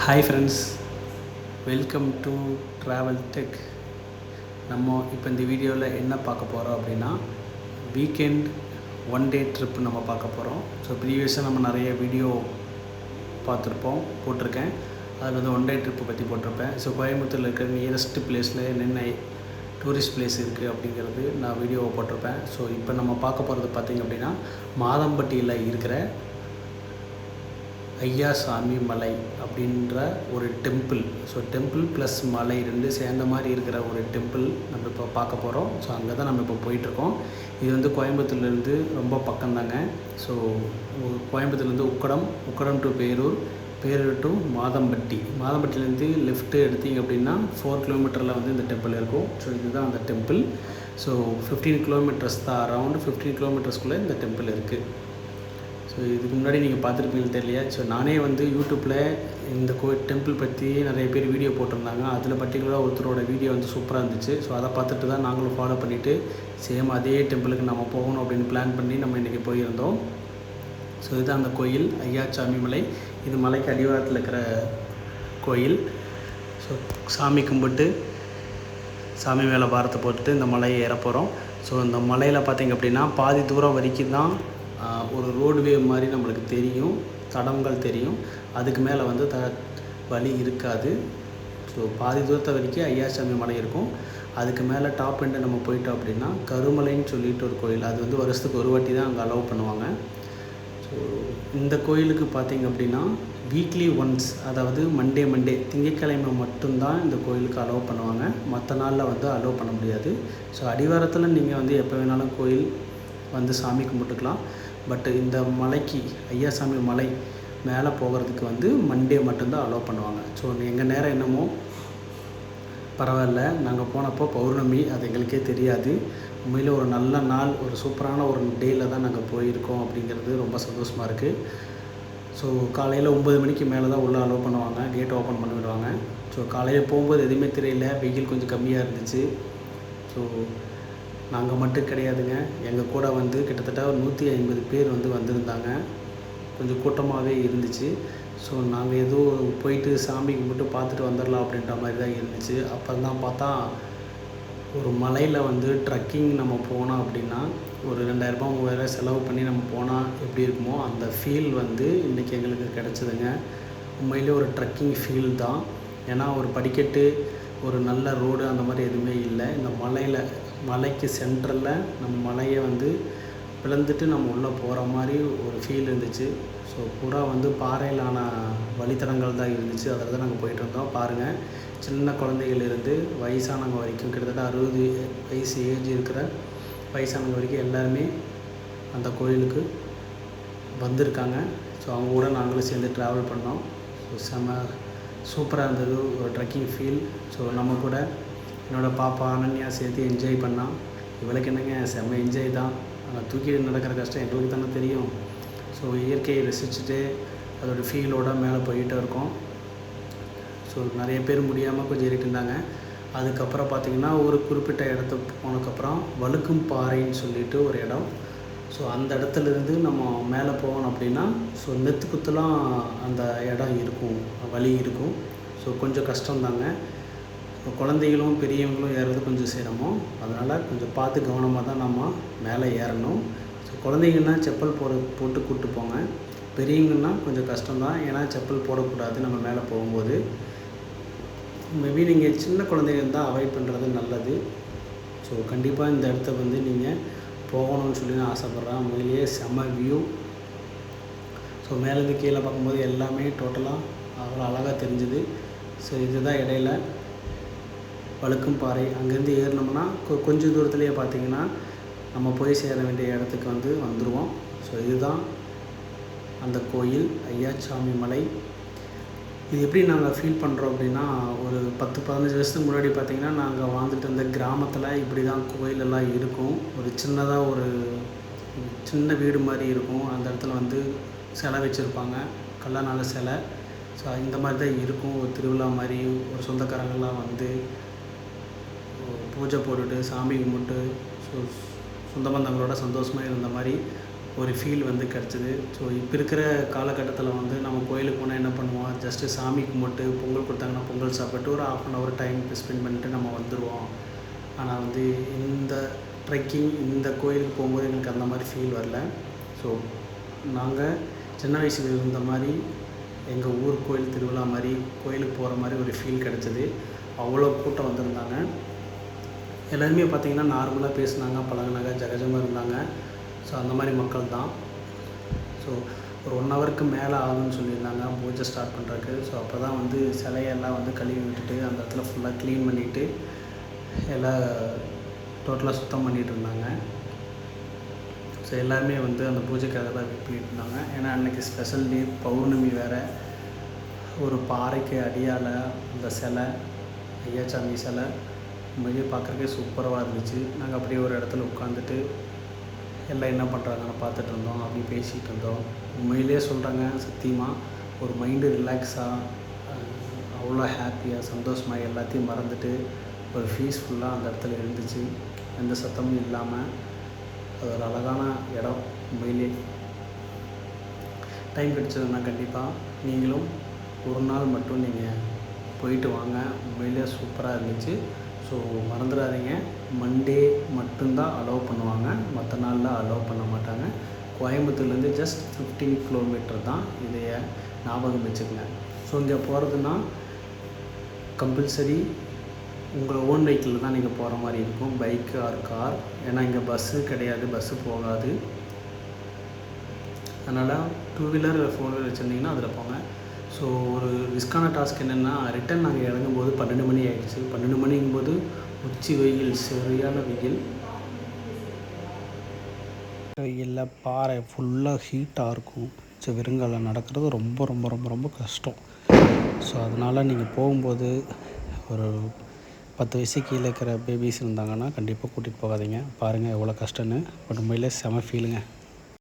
Hi friends, welcome to travel tech. நம்ம இப்போ இந்த வீடியோவில் என்ன பார்க்க போகிறோம் அப்படின்னா, வீக்கெண்ட் ஒன் டே ட்ரிப் நம்ம பார்க்க போகிறோம். ஸோ ப்ரீவியஸாக நம்ம நிறைய வீடியோ போட்டிருக்கேன். அதில் வந்து ஒன் டே ட்ரிப்பை பற்றி போட்டிருப்பேன். ஸோ கோயம்புத்தூரில் இருக்கிற நியரஸ்ட் பிளேஸில் என்னென்ன டூரிஸ்ட் பிளேஸ் இருக்குது அப்படிங்கிறது நான் வீடியோவை போட்டிருப்பேன். ஸோ இப்போ நம்ம பார்க்க போகிறது பார்த்திங்க அப்படின்னா, மாதம்பட்டியில் இருக்கிற ஐயாசாமி மலை அப்படின்ற ஒரு டெம்பிள். ஸோ டெம்பிள் ப்ளஸ் மலை ரெண்டு சேர்ந்த மாதிரி இருக்கிற ஒரு டெம்பிள் நம்ம இப்போ பார்க்க போகிறோம். ஸோ அங்கே தான் நம்ம இப்போ போயிட்டுருக்கோம். இது வந்து கோயம்புத்தூர்லேருந்து ரொம்ப பக்கம்தாங்க. ஸோ கோயம்புத்தூர்லேருந்து உக்கடம் டு பேரூர் டு மாதம்பட்டிலேருந்து லெஃப்ட்டு எடுத்திங்க அப்படின்னா 4 கிலோமீட்டரில் வந்து இந்த டெம்பிள் இருக்கும். ஸோ இதுதான் அந்த டெம்பிள். ஸோ 15 கிலோமீட்டர்ஸ் தான், அரவுண்டு 15 கிலோமீட்டர்ஸ்குள்ளே இந்த டெம்பிள் இருக்குது. ஸோ இதுக்கு முன்னாடி நீங்கள் பார்த்துருப்பீங்கன்னு தெரியலையா. ஸோ நானே வந்து யூடியூப்பில் இந்த டெம்பிள் பற்றி நிறைய பேர் வீடியோ போட்டிருந்தாங்க. அதில் பர்டிகுலராக ஒருத்தரோட வீடியோ வந்து சூப்பராக இருந்துச்சு. ஸோ அதை பார்த்துட்டு தான் நாங்களும் ஃபாலோ பண்ணிவிட்டு சேம் அதே டெம்பிளுக்கு நம்ம போகணும் அப்படின்னு பிளான் பண்ணி நம்ம இன்றைக்கி போயிருந்தோம். ஸோ இதுதான் அந்த கோயில், ஐயாசாமி மலை. இது மலைக்கு அடிவாரத்தில் இருக்கிற கோயில். ஸோ சாமி கும்பிட்டு சாமி மேலே பாரத்தை போட்டுட்டு இந்த மலையை ஏற போகிறோம். ஸோ இந்த மலையில் பார்த்திங்க அப்படின்னா பாதி தூரம் வரைக்கும் தான் ஒரு ரோடுவே மாதிரி நம்மளுக்கு தெரியும், தடங்கள் தெரியும். அதுக்கு மேலே வந்து வழி இருக்காது. ஸோ பாதி தூரத்தை வரைக்கும் ஐயாசாமி மலை இருக்கும். அதுக்கு மேலே டாப் எண்டு நம்ம போயிட்டோம் அப்படின்னா கருமலைன்னு சொல்லிட்டு ஒரு கோயில். அது வந்து வருஷத்துக்கு ஒரு வாட்டி தான் அங்கே அலோவ் பண்ணுவாங்க. ஸோ இந்த கோயிலுக்கு பார்த்திங்க அப்படின்னா வீக்லி ஒன்ஸ், அதாவது மண்டே திங்கட்கிழமை மட்டும்தான் இந்த கோயிலுக்கு அலோவ் பண்ணுவாங்க. மற்ற நாளில் வந்து அலோவ் பண்ண முடியாது. ஸோ அடிவாரத்தில் நீங்கள் வந்து எப்போ வேணாலும் கோயில் வந்து சாமி கும்பிட்டுக்கலாம். பட் இந்த மலைக்கு ஐயாசாமி மலை மேலே போகிறதுக்கு வந்து மண்டே மட்டும்தான் அலோவ் பண்ணுவாங்க. ஸோ எங்கள் நேரம் என்னமோ பரவாயில்ல, நாங்கள் போனப்போ பௌர்ணமி, அது எங்களுக்கே தெரியாது. உண்மையில் ஒரு நல்ல நாள், ஒரு சூப்பரான ஒரு டேயில் தான் நாங்கள் போயிருக்கோம் அப்படிங்கிறது ரொம்ப சந்தோஷமாக இருக்குது. ஸோ காலையில் 9 மணிக்கு மேலே தான் உள்ளே அலோவ் பண்ணுவாங்க, கேட் ஓப்பன் பண்ணி விடுவாங்க. ஸோ காலையில் போகும்போது எதுவுமே தெரியல, வெயில் கொஞ்சம் கம்மியாக இருந்துச்சு. ஸோ நாங்கள் மட்டும் கிடையாதுங்க, எங்கள் கூட வந்து கிட்டத்தட்ட 150 பேர் வந்து வந்திருந்தாங்க. கொஞ்சம் கூட்டமாகவே இருந்துச்சு. ஸோ நாங்கள் ஏதோ போயிட்டு சாமி கும்பிட்டு பார்த்துட்டு வந்துடலாம் அப்படின்ற மாதிரி தான் இருந்துச்சு. அப்போ தான் பார்த்தா ஒரு மலையில் வந்து ட்ரக்கிங் நம்ம போனோம் அப்படின்னா ஒரு 2000 3000 செலவு பண்ணி நம்ம போனால் எப்படி இருக்குமோ அந்த ஃபீல் வந்து இன்றைக்கி எங்களுக்கு கிடச்சிதுங்க. உண்மையிலே ஒரு ட்ரக்கிங் ஃபீல் தான். ஏன்னா ஒரு படிக்கட்டு, ஒரு நல்ல ரோடு அந்த மாதிரி எதுவுமே இல்லை. இந்த மலைக்கு சென்டரில் நம்ம மலையை வந்து பிளந்துட்டு நம்ம உள்ளே போகிற மாதிரி ஒரு ஃபீல் இருந்துச்சு. ஸோ பூரா வந்து பாறையிலான வழித்தடங்கள் தான் இருந்துச்சு. அதில் தான் நாங்கள் போயிட்டு இருந்தோம். பாருங்கள், சின்ன குழந்தைகளிலிருந்து வயசானவங்க வரைக்கும், கிட்டத்தட்ட 60 வயசு ஏஜ் இருக்கிற வயசானவங்க வரைக்கும் எல்லாருமே அந்த கோயிலுக்கு வந்திருக்காங்க. ஸோ அவங்க கூட நாங்களும் சேர்ந்து ட்ராவல் பண்ணோம். ஸோ செம சூப்பராக இருந்தது, ஒரு ட்ரெக்கிங் ஃபீல். ஸோ நம்ம கூட என்னோடய பாப்பா அனன்யா சேர்த்து என்ஜாய் பண்ணால். இவளுக்கு என்னங்க செம்ம என்ஜாய் தான். ஆனால் தூக்கிட்டு நடக்கிற கஷ்டம் எங்களுக்கு தானே தெரியும். ஸோ இயற்கையை ரசிச்சுட்டு அதோடய ஃபீலோடு மேலே போயிட்டே இருக்கோம். ஸோ நிறைய பேர் முடியாமல் கொஞ்சம் ஏறிட்டு இருந்தாங்க. அதுக்கப்புறம் பார்த்திங்கன்னா ஒரு குறிப்பிட்ட இடத்துக்கு போனதுக்கப்புறம் வழுக்கும் பாறைன்னு சொல்லிட்டு ஒரு இடம். ஸோ அந்த இடத்துலேருந்து நம்ம மேலே போகணும் அப்படின்னா ஸோ நெத்துக்குத்துலாம் அந்த இடம் இருக்கும், வழி இருக்கும். ஸோ கொஞ்சம் கஷ்டம்தாங்க. குழந்தைகளும் பெரியவங்களும் ஏறுறது கொஞ்சம் சிரமம். அதனால் கொஞ்சம் பார்த்து கவனமாக தான் நம்ம மேலே ஏறணும். ஸோ குழந்தைங்கன்னா செப்பல் போட்டு கூப்பிட்டு போங்க. பெரியவங்கன்னா கொஞ்சம் கஷ்டம்தான், ஏன்னா செப்பல் போடக்கூடாது நம்ம மேலே போகும்போது. மேபி நீங்கள் சின்ன குழந்தைங்க இருந்தால் அவாய்ட் பண்ணுறது நல்லது. ஸோ கண்டிப்பாக இந்த இடத்த வந்து நீங்கள் போகணும்னு சொல்லி நான் ஆசைப்பட்றேன். உண்மையிலேயே செம்ம வியூ. ஸோ மேலேருந்து கீழே பார்க்கும்போது எல்லாமே டோட்டலாக அவ்வளோ அழகாக தெரிஞ்சுது. ஸோ இதுதான் இடையில வழுக்கும் பாறை. அங்கேருந்து ஏறினோம்னா கொஞ்சம் தூரத்துலேயே பார்த்திங்கன்னா நம்ம போய் சேர வேண்டிய இடத்துக்கு வந்துடுவோம். ஸோ இதுதான் அந்த கோயில், ஐயாசாமி மலை. இது எப்படி நாங்கள் ஃபீல் பண்ணுறோம் அப்படின்னா, ஒரு 10-15 வருஷத்துக்கு முன்னாடி பார்த்திங்கன்னா நாங்கள் வாழ்ந்துட்டு இருந்த கிராமத்தில் இப்படி தான் கோயிலெல்லாம் இருக்கும். ஒரு சின்னதாக ஒரு சின்ன வீடு மாதிரி இருக்கும். அந்த இடத்துல வந்து சிலை வச்சுருப்பாங்க, கல்லனால சிலை. ஸோ இந்த மாதிரி தான் இருக்கும். ஒரு திருவிழா மாதிரி ஒரு சொந்தக்காரங்கள்லாம் வந்து பூஜை போட்டுட்டு சாமி கும்பிட்டு ஸோ சொந்த பந்தங்களோட சந்தோஷமாக இருந்த மாதிரி ஒரு ஃபீல் வந்து கிடச்சிது. ஸோ இப்போ இருக்கிற காலகட்டத்தில் வந்து நம்ம கோயிலுக்கு போனால் என்ன பண்ணுவோம், ஜஸ்ட்டு சாமி கும்பிட்டு பொங்கல் கொடுத்தாங்கன்னா பொங்கல் சாப்பிட்டு ஒரு 1/2 டைம் ஸ்பெண்ட் பண்ணிட்டு நம்ம வந்துடுவோம். ஆனால் வந்து இந்த ட்ரெக்கிங் இந்த கோயிலுக்கு போகும்போது எங்களுக்கு அந்த மாதிரி ஃபீல் வரல. ஸோ நாங்கள் சின்ன வயசில் இருந்த மாதிரி எங்கள் ஊர் கோயில் திருவிழா மாதிரி கோயிலுக்கு போகிற மாதிரி ஒரு ஃபீல் கிடச்சிது. அவ்வளோ கூட்டம் வந்திருந்தாங்க. எல்லாருமே பார்த்திங்கன்னா நார்மலாக பேசுனாங்க, பழகுனாங்க, ஜகஜமாக இருந்தாங்க. ஸோ அந்த மாதிரி மக்கள் தான். ஸோ ஒரு 1 ஹவருக்கு மேலே ஆகும்னு சொல்லியிருந்தாங்க பூஜை ஸ்டார்ட் பண்ணுறதுக்கு. ஸோ அப்போ தான் வந்து சிலையெல்லாம் வந்து கழுவி விட்டுட்டு அந்த இடத்துல ஃபுல்லாக க்ளீன் பண்ணிவிட்டு எல்லாம் டோட்டலாக சுத்தம் பண்ணிகிட்டு இருந்தாங்க. ஸோ எல்லாருமே வந்து அந்த பூஜைக்காக தான் வெயிட் பண்ணிட்டு இருந்தாங்க. ஏன்னா அன்றைக்கி ஸ்பெஷல் டே, பௌர்ணமி வேறு. ஒரு பாறைக்கு அடியால் அந்த சிலை, ஐயாச்சாமி சிலை உண்மையிலே பார்க்குறக்கே சூப்பராக இருந்துச்சு. நாங்கள் அப்படியே ஒரு இடத்துல உட்காந்துட்டு எல்லாம் என்ன பண்ணுறாங்கன்னு பார்த்துட்டு இருந்தோம், அப்படி பேசிகிட்டு இருந்தோம். உண்மையிலே சொல்கிறாங்க, சத்தியமாக ஒரு மைண்டு ரிலாக்ஸாக, அவ்வளோ ஹாப்பியாக, சந்தோஷமாக எல்லாத்தையும் மறந்துட்டு ஒரு பீஸ்ஃபுல்லாக அந்த இடத்துல இருந்துச்சு. எந்த சத்தமும் இல்லாமல் அது ஒரு அழகான இடம். உண்மையிலே டைம் கிடச்சதுன்னா கண்டிப்பாக நீங்களும் ஒரு நாள் மட்டும் நீங்கள் போயிட்டு வாங்க. உண்மையிலே சூப்பராக இருந்துச்சு. ஸோ மறந்துடாதீங்க, மண்டே மட்டும்தான் அலோவ் பண்ணுவாங்க, மற்ற நாளில் அலோவ் பண்ண மாட்டாங்க. கோயம்புத்தூர்லேருந்து ஜஸ்ட் 15 கிலோமீட்டர் தான், இதைய ஞாபகம் வச்சுக்கங்க. ஸோ இங்கே போகிறதுனா கம்பல்சரி உங்களை ஓன் வெஹிக்கிளில் தான் நீங்கள் போகிற மாதிரி இருக்கும், பைக்கு ஆர் கார். ஏன்னா இங்கே பஸ்ஸு கிடையாது, பஸ்ஸு போகாது. அதனால் 2 வீலர் 4 வீலர் வச்சுருந்தீங்கன்னா அதில் போங்க. ஸோ ஒரு ரிஸ்க்கான டாஸ்க் என்னென்னா, ரிட்டன் நாங்கள் இறங்கும்போது 12 மணி ஆகிடுச்சு. 12 மணிங்கும்போது உச்சி வெயில், சரியான வெயில். வெயிலில் பாறை ஃபுல்லாக ஹீட்டாக இருக்கும். ஸோ வெறுங்கால நடக்கிறது ரொம்ப ரொம்ப ரொம்ப ரொம்ப கஷ்டம். ஸோ அதனால் நீங்கள் போகும்போது ஒரு 10 வயசு கீழே இருக்கிற பேபிஸ் இருந்தாங்கன்னா கண்டிப்பாக கூட்டிகிட்டு போகாதீங்க. பாருங்கள் எவ்வளோ கஷ்டம்னு. பட் உண்மையிலே செம ஃபீலுங்க.